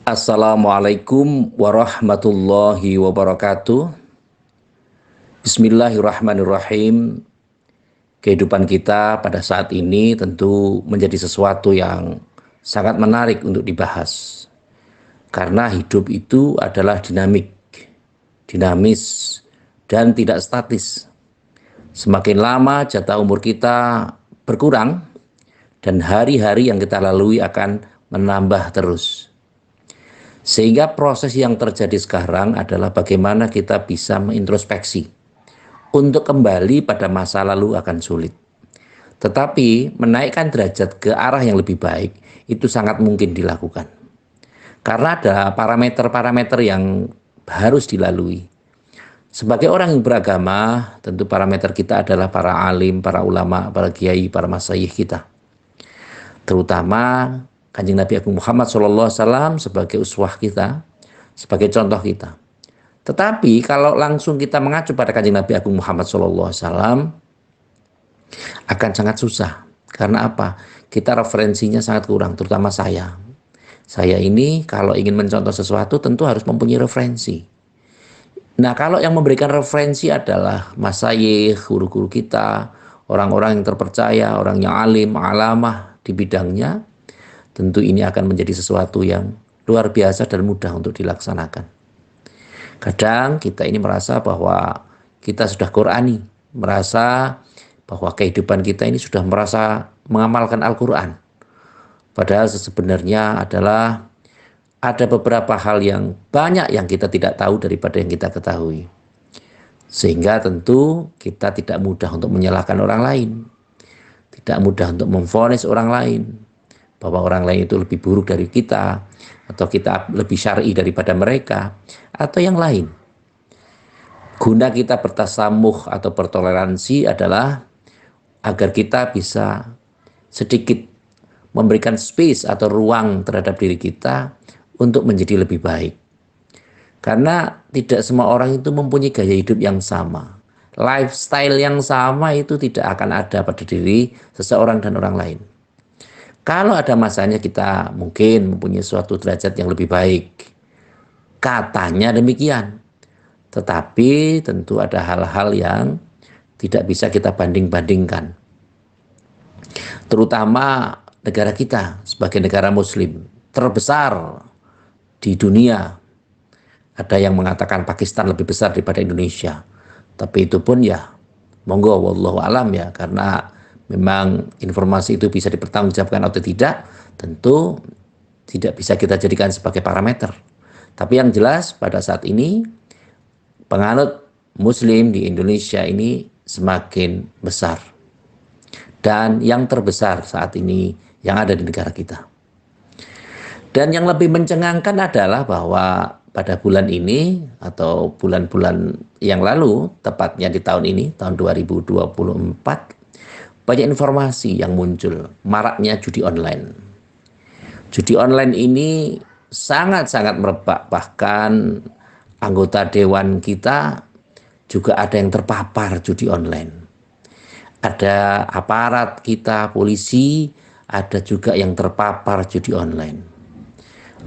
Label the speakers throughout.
Speaker 1: Assalamualaikum warahmatullahi wabarakatuh. Bismillahirrahmanirrahim. Kehidupan kita pada saat ini tentu menjadi sesuatu yang sangat menarik untuk dibahas. Karena hidup itu adalah dinamis, dan tidak statis. Semakin lama jatah umur kita berkurang, dan hari-hari yang kita lalui akan menambah terus. Sehingga proses yang terjadi sekarang adalah bagaimana kita bisa mengintrospeksi. Untuk kembali pada masa lalu akan sulit. Tetapi menaikkan derajat ke arah yang lebih baik itu sangat mungkin dilakukan. Karena ada parameter-parameter yang harus dilalui. Sebagai orang yang beragama, tentu parameter kita adalah para alim, para ulama, para kiai, para masyayikh kita. Terutama Kanjeng Nabi Agung Muhammad SAW sebagai uswah kita, sebagai contoh kita. Tetapi kalau langsung kita mengacu pada Kanjeng Nabi Agung Muhammad SAW, akan sangat susah. Karena apa? Kita referensinya sangat kurang, terutama saya. Saya ini kalau ingin mencontoh sesuatu tentu harus mempunyai referensi. Nah, kalau yang memberikan referensi adalah masyayikh, guru-guru kita, orang-orang yang terpercaya, orang yang alim, alamah di bidangnya, tentu ini akan menjadi sesuatu yang luar biasa dan mudah untuk dilaksanakan. Kadang kita ini merasa bahwa kita sudah Qur'ani, merasa bahwa kehidupan kita ini sudah merasa mengamalkan Al-Quran. Padahal sebenarnya adalah ada beberapa hal yang banyak yang kita tidak tahu daripada yang kita ketahui. Sehingga tentu kita tidak mudah untuk menyalahkan orang lain. Tidak mudah untuk memvonis orang lain. Bahwa orang lain itu lebih buruk dari kita, atau kita lebih syar'i daripada mereka, atau yang lain. Guna kita bertasamuh atau bertoleransi adalah agar kita bisa sedikit memberikan space atau ruang terhadap diri kita untuk menjadi lebih baik. Karena tidak semua orang itu mempunyai gaya hidup yang sama. Lifestyle yang sama itu tidak akan ada pada diri seseorang dan orang lain. Kalau ada masanya kita mungkin mempunyai suatu derajat yang lebih baik. Katanya demikian. Tetapi tentu ada hal-hal yang tidak bisa kita banding-bandingkan. Terutama negara kita sebagai negara muslim terbesar di dunia. Ada yang mengatakan Pakistan lebih besar daripada Indonesia. Tapi itu pun ya monggo wallahu alam ya, karena memang informasi itu bisa dipertanggungjawabkan atau tidak, tentu tidak bisa kita jadikan sebagai parameter. Tapi yang jelas pada saat ini penganut muslim di Indonesia ini semakin besar. Dan yang terbesar saat ini yang ada di negara kita. Dan yang lebih mencengangkan adalah bahwa pada bulan ini atau bulan-bulan yang lalu, tepatnya di tahun ini, tahun 2024, banyak informasi yang muncul, maraknya judi online. Judi online ini sangat-sangat merebak, bahkan anggota dewan kita juga ada yang terpapar judi online. Ada aparat kita, polisi, ada juga yang terpapar judi online.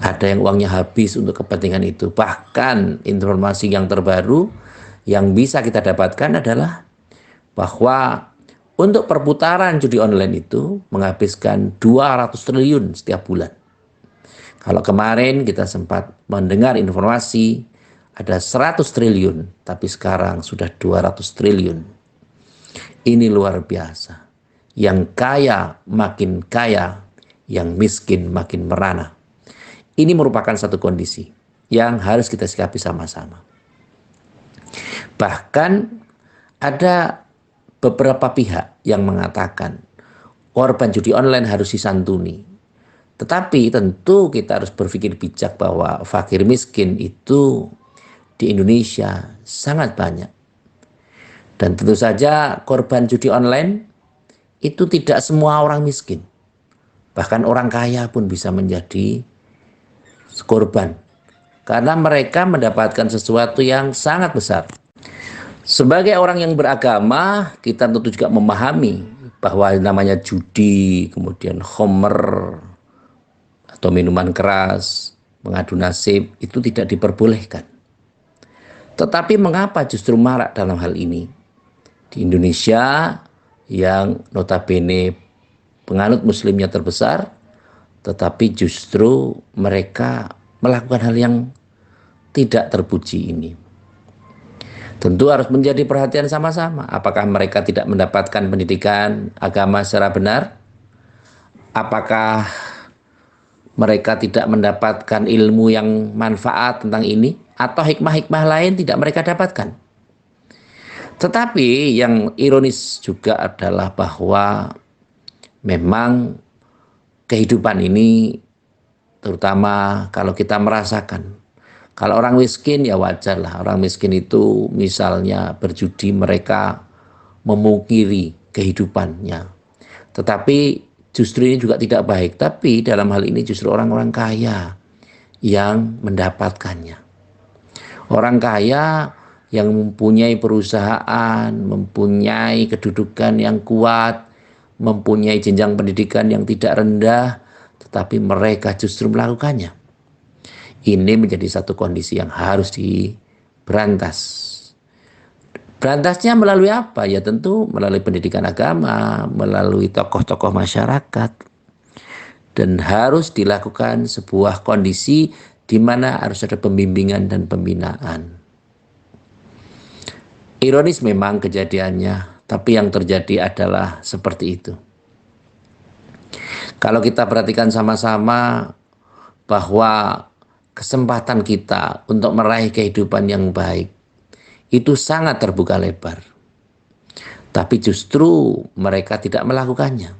Speaker 1: Ada yang uangnya habis untuk kepentingan itu. Bahkan informasi yang terbaru yang bisa kita dapatkan adalah bahwa untuk perputaran judi online itu menghabiskan 200 triliun setiap bulan. Kalau kemarin kita sempat mendengar informasi ada 100 triliun, tapi sekarang sudah 200 triliun. Ini luar biasa. Yang kaya makin kaya, yang miskin makin merana. Ini merupakan satu kondisi yang harus kita sikapi sama-sama. Bahkan ada beberapa pihak yang mengatakan korban judi online harus disantuni. Tetapi tentu kita harus berpikir bijak bahwa fakir miskin itu di Indonesia sangat banyak. Dan tentu saja korban judi online itu tidak semua orang miskin. Bahkan orang kaya pun bisa menjadi korban. Karena mereka mendapatkan sesuatu yang sangat besar. Sebagai orang yang beragama, kita tentu juga memahami bahwa namanya judi, kemudian khamr atau minuman keras, mengadu nasib itu tidak diperbolehkan. Tetapi mengapa justru marak dalam hal ini? Di Indonesia yang notabene penganut muslimnya terbesar, tetapi justru mereka melakukan hal yang tidak terpuji ini. Tentu harus menjadi perhatian sama-sama. Apakah mereka tidak mendapatkan pendidikan agama secara benar? Apakah mereka tidak mendapatkan ilmu yang manfaat tentang ini? Atau hikmah-hikmah lain tidak mereka dapatkan? Tetapi yang ironis juga adalah bahwa memang kehidupan ini, terutama kalau kita merasakan, kalau orang miskin ya wajar lah, orang miskin itu misalnya berjudi, mereka memungkiri kehidupannya. Tetapi justru ini juga tidak baik, tapi dalam hal ini justru orang-orang kaya yang mendapatkannya. Orang kaya yang mempunyai perusahaan, mempunyai kedudukan yang kuat, mempunyai jenjang pendidikan yang tidak rendah, tetapi mereka justru melakukannya. Ini menjadi satu kondisi yang harus diberantas. Berantasnya melalui apa? Ya tentu melalui pendidikan agama, melalui tokoh-tokoh masyarakat. Dan harus dilakukan sebuah kondisi di mana harus ada pembimbingan dan pembinaan. Ironis memang kejadiannya, tapi yang terjadi adalah seperti itu. Kalau kita perhatikan sama-sama bahwa kesempatan kita untuk meraih kehidupan yang baik itu sangat terbuka lebar. Tapi justru mereka tidak melakukannya.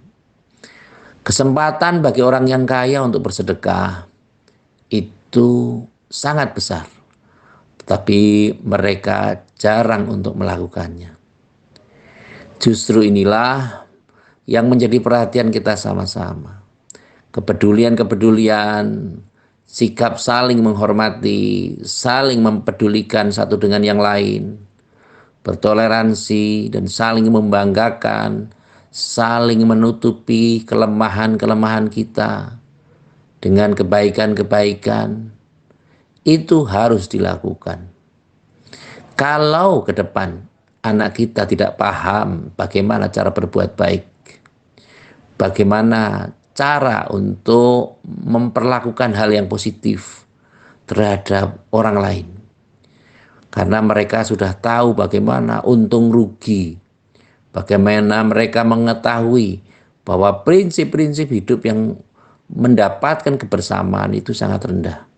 Speaker 1: Kesempatan bagi orang yang kaya untuk bersedekah itu sangat besar. Tetapi mereka jarang untuk melakukannya. Justru inilah yang menjadi perhatian kita sama-sama. Kepedulian-kepedulian, sikap saling menghormati, saling mempedulikan satu dengan yang lain, bertoleransi dan saling membanggakan, saling menutupi kelemahan-kelemahan kita dengan kebaikan-kebaikan, itu harus dilakukan. Kalau ke depan anak kita tidak paham bagaimana cara berbuat baik, bagaimana cara untuk memperlakukan hal yang positif terhadap orang lain, karena mereka sudah tahu bagaimana untung rugi, bagaimana mereka mengetahui bahwa prinsip-prinsip hidup yang mendapatkan kebersamaan itu sangat rendah.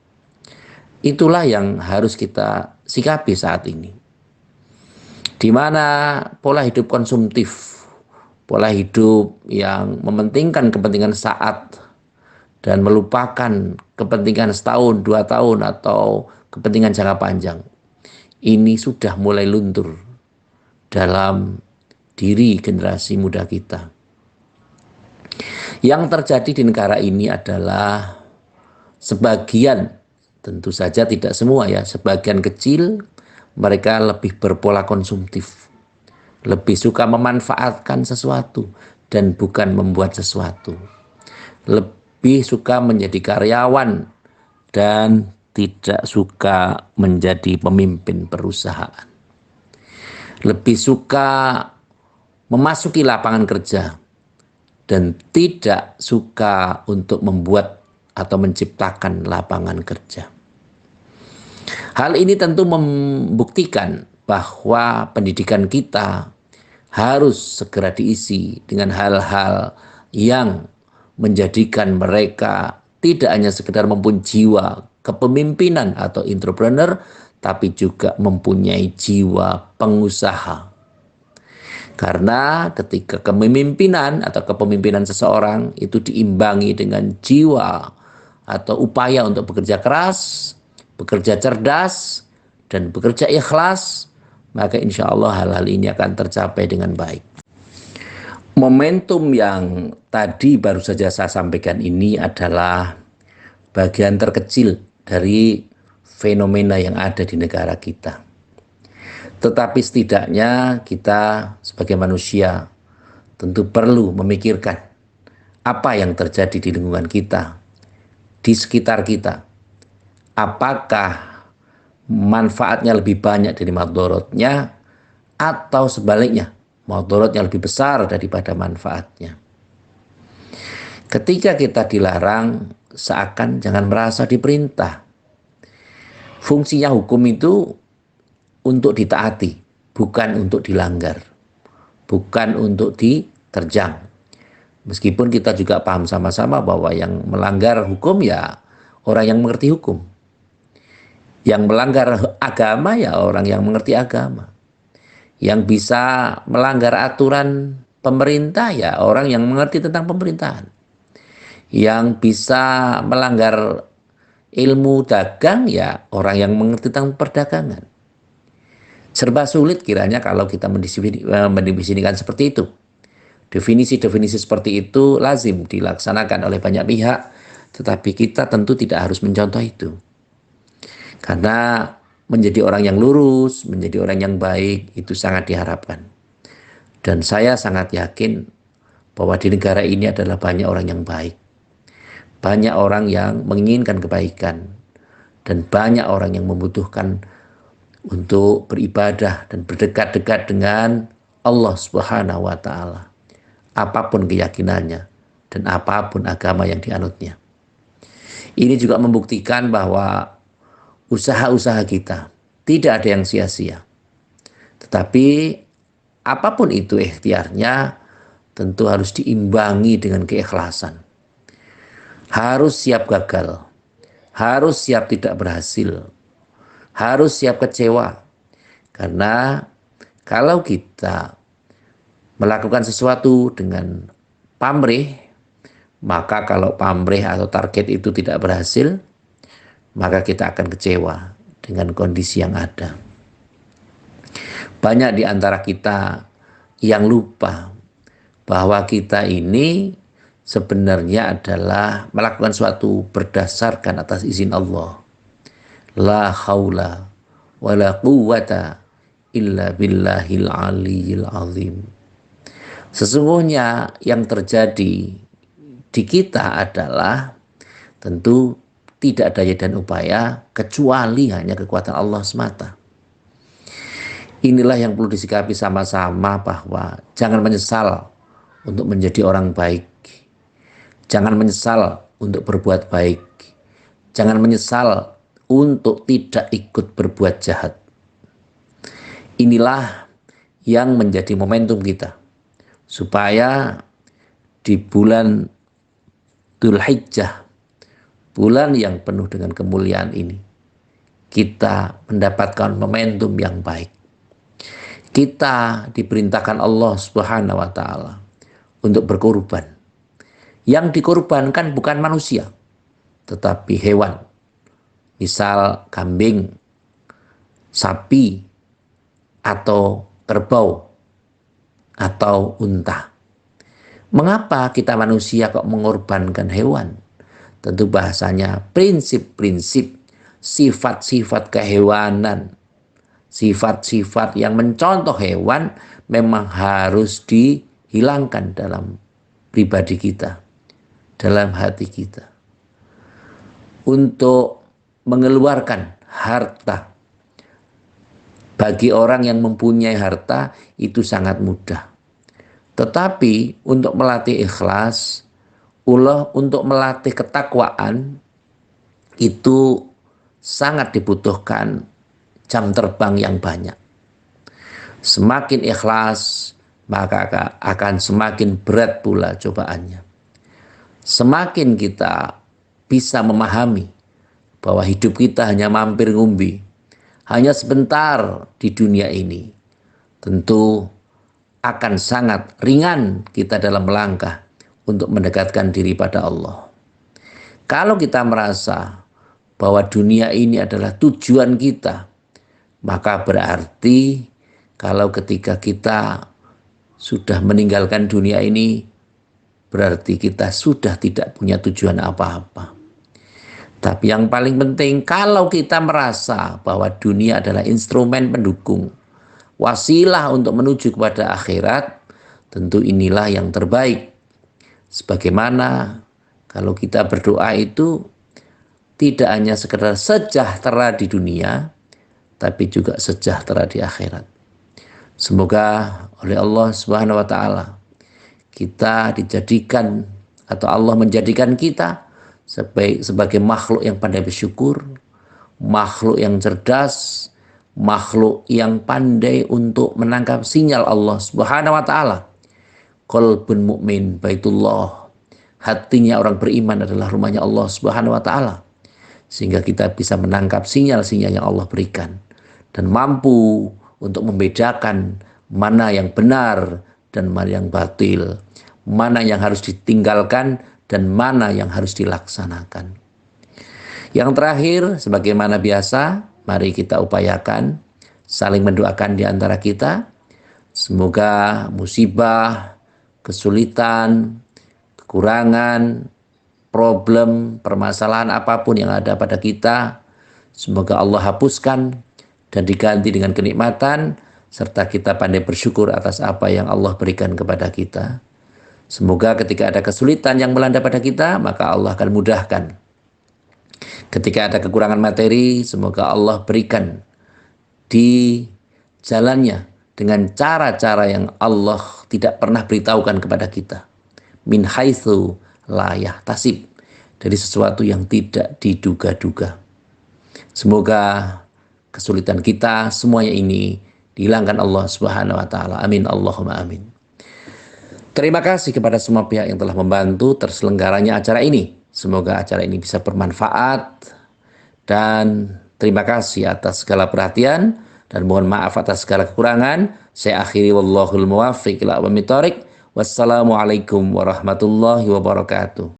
Speaker 1: Itulah yang harus kita sikapi saat ini. Di mana pola hidup konsumtif, pola hidup yang mementingkan kepentingan saat dan melupakan kepentingan setahun, 2 tahun atau kepentingan jangka panjang, ini sudah mulai luntur dalam diri generasi muda kita. Yang terjadi di negara ini adalah sebagian, tentu saja tidak semua ya, sebagian kecil mereka lebih berpola konsumtif, lebih suka memanfaatkan sesuatu dan bukan membuat sesuatu, lebih suka menjadi karyawan dan tidak suka menjadi pemimpin perusahaan, lebih suka memasuki lapangan kerja dan tidak suka untuk membuat atau menciptakan lapangan kerja. Hal ini tentu membuktikan bahwa pendidikan kita harus segera diisi dengan hal-hal yang menjadikan mereka tidak hanya sekedar mempunyai jiwa kepemimpinan atau entrepreneur, tapi juga mempunyai jiwa pengusaha. Karena ketika kepemimpinan atau kepemimpinan seseorang itu diimbangi dengan jiwa atau upaya untuk bekerja keras, bekerja cerdas, dan bekerja ikhlas, maka insya Allah hal-hal ini akan tercapai dengan baik. Momentum yang tadi baru saja saya sampaikan ini adalah bagian terkecil dari fenomena yang ada di negara kita. Tetapi setidaknya kita sebagai manusia tentu perlu memikirkan apa yang terjadi di lingkungan kita, di sekitar kita, Apakah manfaatnya lebih banyak dari madorotnya, atau sebaliknya, madorotnya lebih besar daripada manfaatnya. Ketika kita dilarang, seakan jangan merasa diperintah. Fungsinya hukum itu untuk ditaati, bukan untuk dilanggar, bukan untuk diterjang. Meskipun kita juga paham sama-sama bahwa yang melanggar hukum ya orang yang mengerti hukum. Yang melanggar agama ya orang yang mengerti agama. Yang bisa melanggar aturan pemerintah ya orang yang mengerti tentang pemerintahan. Yang bisa melanggar ilmu dagang ya orang yang mengerti tentang perdagangan. Serba sulit kiranya kalau kita mendefinisikan seperti itu. Definisi-definisi seperti itu lazim dilaksanakan oleh banyak pihak, tetapi kita tentu tidak harus mencontoh itu. Karena menjadi orang yang lurus, menjadi orang yang baik, itu sangat diharapkan. Dan saya sangat yakin bahwa di negara ini adalah banyak orang yang baik. Banyak orang yang menginginkan kebaikan. Dan banyak orang yang membutuhkan untuk beribadah dan berdekat-dekat dengan Allah Subhanahu wa Ta'ala. Apapun keyakinannya dan apapun agama yang dianutnya. Ini juga membuktikan bahwa usaha-usaha kita tidak ada yang sia-sia. Tetapi apapun itu ikhtiarnya tentu harus diimbangi dengan keikhlasan. Harus siap gagal, harus siap tidak berhasil, harus siap kecewa. Karena kalau kita melakukan sesuatu dengan pamrih, maka kalau pamrih atau target itu tidak berhasil, maka kita akan kecewa dengan kondisi yang ada. Banyak di antara kita yang lupa bahwa kita ini sebenarnya adalah melakukan sesuatu berdasarkan atas izin Allah. La haula wa la quwwata illa billahil aliyyil azim. Sesungguhnya yang terjadi di kita adalah tentu tidak daya dan upaya kecuali hanya kekuatan Allah semata. Inilah yang perlu disikapi sama-sama, bahwa jangan menyesal untuk menjadi orang baik. Jangan menyesal untuk berbuat baik. Jangan menyesal untuk tidak ikut berbuat jahat. Inilah yang menjadi momentum kita, supaya di bulan Dzulhijjah, bulan yang penuh dengan kemuliaan ini, kita mendapatkan momentum yang baik. Kita diperintahkan Allah Subhanahu wa Ta'ala untuk berkorban. Yang dikorbankan bukan manusia, tetapi hewan. Misal kambing, sapi, atau kerbau, atau unta. Mengapa kita manusia kok mengorbankan hewan? Tentu bahasanya prinsip-prinsip, sifat-sifat kehewanan, sifat-sifat yang mencontoh hewan memang harus dihilangkan dalam pribadi kita, dalam hati kita. Untuk mengeluarkan harta, bagi orang yang mempunyai harta itu sangat mudah. Tetapi untuk melatih ikhlas, untuk melatih ketakwaan, itu sangat dibutuhkan jam terbang yang banyak. Semakin ikhlas, maka akan semakin berat pula cobaannya. Semakin kita bisa memahami bahwa hidup kita hanya mampir ngumbi, hanya sebentar di dunia ini, tentu akan sangat ringan kita dalam melangkah untuk mendekatkan diri pada Allah. Kalau kita merasa bahwa dunia ini adalah tujuan kita, maka berarti kalau ketika kita sudah meninggalkan dunia ini, berarti kita sudah tidak punya tujuan apa-apa. Tapi yang paling penting, kalau kita merasa bahwa dunia adalah instrumen pendukung, wasilah untuk menuju kepada akhirat, tentu inilah yang terbaik. Sebagaimana kalau kita berdoa itu tidak hanya sekedar sejahtera di dunia, tapi juga sejahtera di akhirat. Semoga oleh Allah Subhanahu wa taala kita dijadikan atau Allah menjadikan kita sebagai makhluk yang pandai bersyukur, makhluk yang cerdas, makhluk yang pandai untuk menangkap sinyal Allah Subhanahu wa taala. Qalbun mu'min baitullah. Hatinya orang beriman adalah rumahnya Allah Subhanahu wa taala. Sehingga kita bisa menangkap sinyal-sinyal yang Allah berikan dan mampu untuk membedakan mana yang benar dan mana yang batil, mana yang harus ditinggalkan dan mana yang harus dilaksanakan. Yang terakhir, sebagaimana biasa, mari kita upayakan saling mendoakan di antara kita. Semoga musibah, kesulitan, kekurangan, problem, permasalahan apapun yang ada pada kita, semoga Allah hapuskan dan diganti dengan kenikmatan, serta kita pandai bersyukur atas apa yang Allah berikan kepada kita. Semoga ketika ada kesulitan yang melanda pada kita, maka Allah akan mudahkan. Ketika ada kekurangan materi, semoga Allah berikan di jalannya dengan cara-cara yang Allah tidak pernah beritahukan kepada kita. Min haitsu la yahtasib, dari sesuatu yang tidak diduga-duga. Semoga kesulitan kita semuanya ini dihilangkan Allah Subhanahu wa taala. Amin Allahumma amin. Terima kasih kepada semua pihak yang telah membantu terselenggaranya acara ini. Semoga acara ini bisa bermanfaat dan terima kasih atas segala perhatian dan mohon maaf atas segala kekurangan. Saya akhiri wallahul muwaffiq ila aqwamit thoriq. Wassalamualaikum warahmatullahi wabarakatuh.